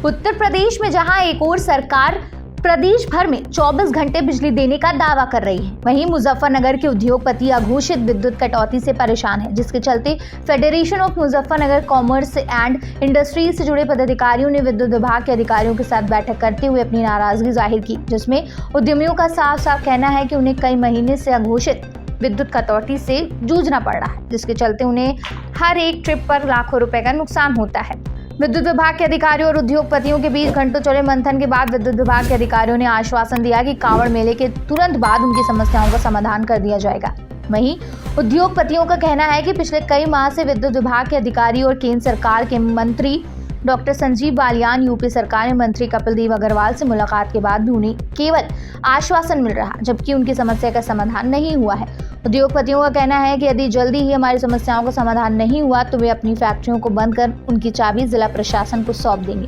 उत्तर प्रदेश में जहां एक और सरकार प्रदेश भर में 24 घंटे बिजली देने का दावा कर रही है, वहीं मुजफ्फरनगर के उद्योगपति अघोषित विद्युत कटौती से परेशान है, जिसके चलते federation of Muzaffarnagar commerce and industries से जुड़े पदाधिकारियों ने विद्युत विभाग के अधिकारियों के साथ बैठक करते हुए अपनी नाराजगी जाहिर की, जिसमें उद्यमियों का साफ साफ कहना है कि उन्हें कई महीने से अघोषित विद्युत कटौती से जूझना पड़ रहा है, जिसके चलते उन्हें हर एक ट्रिप पर लाखों रुपए का नुकसान होता है। विद्युत विभाग के अधिकारियों और उद्योगपतियों के बीच घंटों चले मंथन के बाद विद्युत विभाग के अधिकारियों ने आश्वासन दिया कि कांवड़ मेले के तुरंत बाद उनकी समस्याओं का समाधान कर दिया जाएगा। वहीं उद्योगपतियों का कहना है कि पिछले कई माह से विद्युत विभाग के अधिकारी और केंद्र सरकार के मंत्री डॉक्टर संजीव बालियान, यूपी सरकार में मंत्री कपिल देव अग्रवाल से मुलाकात के बाद भी उन्हें केवल आश्वासन मिल रहा, जबकि उनकी समस्या का समाधान नहीं हुआ है। उद्योगपतियों का कहना है कि यदि जल्दी ही हमारी समस्याओं का समाधान नहीं हुआ तो वे अपनी फैक्ट्रियों को बंद कर उनकी चाबी जिला प्रशासन को सौंप देंगे।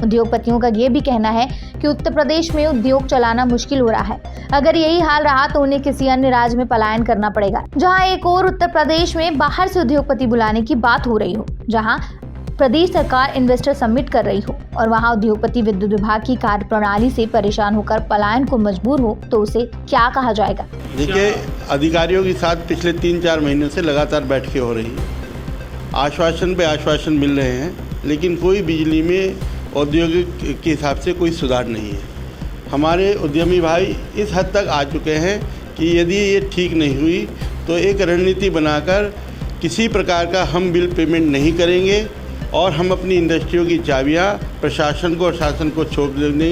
उद्योगपतियों का ये भी कहना है कि उत्तर प्रदेश में उद्योग चलाना मुश्किल हो रहा है। अगर यही हाल रहा तो उन्हें किसी अन्य राज्य में पलायन करना पड़ेगा, जहां एक और उत्तर प्रदेश में बाहर से उद्योगपति बुलाने की बात हो रही हो, जहां प्रदेश सरकार इन्वेस्टर समिट कर रही हो और वहां उद्योगपति विद्युत विभाग की कार्यप्रणाली से परेशान होकर पलायन को मजबूर हो, तो उसे क्या कहा जाएगा? देखिए, अधिकारियों के साथ पिछले 3-4 महीनों से लगातार बैठकें हो रही हैं। आश्वासन पे आश्वासन मिल रहे हैं, लेकिन कोई बिजली में औद्योगिक के हिसाब से कोई सुधार नहीं है। हमारे उद्यमी भाई इस हद तक आ चुके हैं कि यदि ये ठीक नहीं हुई तो एक रणनीति बनाकर किसी प्रकार का हम बिल पेमेंट नहीं करेंगे और हम अपनी इंडस्ट्रियों की चाबियां प्रशासन को और शासन को सौंप देंगे।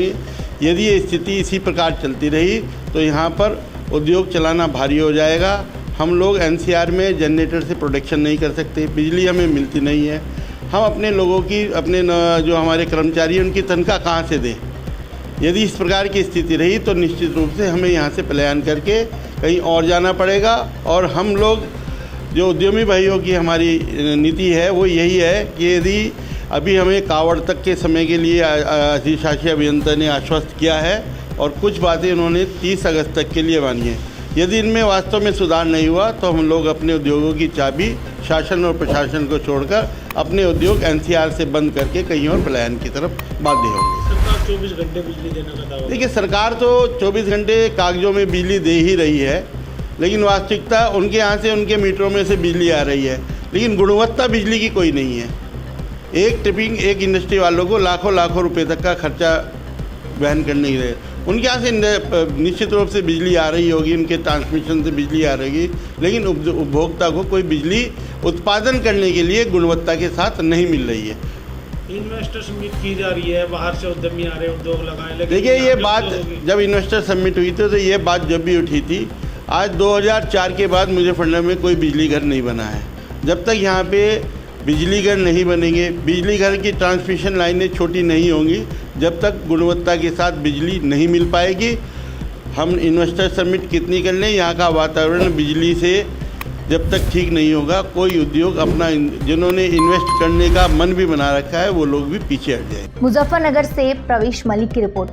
यदि ये स्थिति इसी प्रकार चलती रही तो यहाँ पर उद्योग चलाना भारी हो जाएगा। हम लोग एनसीआर में जनरेटर से प्रोडक्शन नहीं कर सकते, बिजली हमें मिलती नहीं है। हम अपने लोगों की, अपने जो हमारे कर्मचारी हैं उनकी तनख्वाह कहाँ से दें? यदि इस प्रकार की स्थिति रही तो निश्चित रूप से हमें यहाँ से पलायन करके कहीं और जाना पड़ेगा। और हम लोग जो उद्यमी भाइयों की हमारी नीति है वो यही है कि यदि अभी हमें कावड़ तक के समय के लिए अधिशासी अभियंता ने आश्वस्त किया है और कुछ बातें उन्होंने 30 अगस्त तक के लिए मानी है। यदि इनमें वास्तव में सुधार नहीं हुआ तो हम लोग अपने उद्योगों की चाबी शासन और प्रशासन को छोड़कर अपने उद्योग एनसीआर से बंद करके कहीं और पलायन की तरफ बाध्य होंगे। सरकार 24 घंटे बिजली देने का दावा। देखिए, सरकार तो 24 घंटे कागजों में बिजली दे ही रही है, लेकिन वास्तविकता उनके यहाँ से, उनके मीटरों में से बिजली आ रही है, लेकिन गुणवत्ता बिजली की कोई नहीं है। एक ट्रिपिंग एक इंडस्ट्री वालों को लाखों रुपए तक का खर्चा वहन करने ही रहे। उनके यहाँ से निश्चित रूप से बिजली आ रही होगी, उनके ट्रांसमिशन से बिजली आ रही, लेकिन उपभोक्ता को कोई बिजली उत्पादन करने के लिए गुणवत्ता के साथ नहीं मिल रही है। इन्वेस्टर समिट की जा रही है, बाहर से उद्यमी आ रहे, उद्योग लगाए। देखिए, ये बात जब इन्वेस्टर समिट हुई थी तो ये बात जब भी उठी थी। आज 2004 के बाद मुजफ्फरनगर में कोई बिजली घर नहीं बना है। जब तक यहाँ पे बिजली घर नहीं बनेंगे, बिजली घर की ट्रांसमिशन लाइनें छोटी नहीं होंगी, जब तक गुणवत्ता के साथ बिजली नहीं मिल पाएगी। हम इन्वेस्टर समिट कितनी कर लें, यहाँ का वातावरण बिजली से जब तक ठीक नहीं होगा, कोई उद्योग अपना, जिन्होंने इन्वेस्ट करने का मन भी बना रखा है, वो लोग भी पीछे हट जाएंगे। मुजफ्फरनगर से प्रवेश मलिक की रिपोर्ट।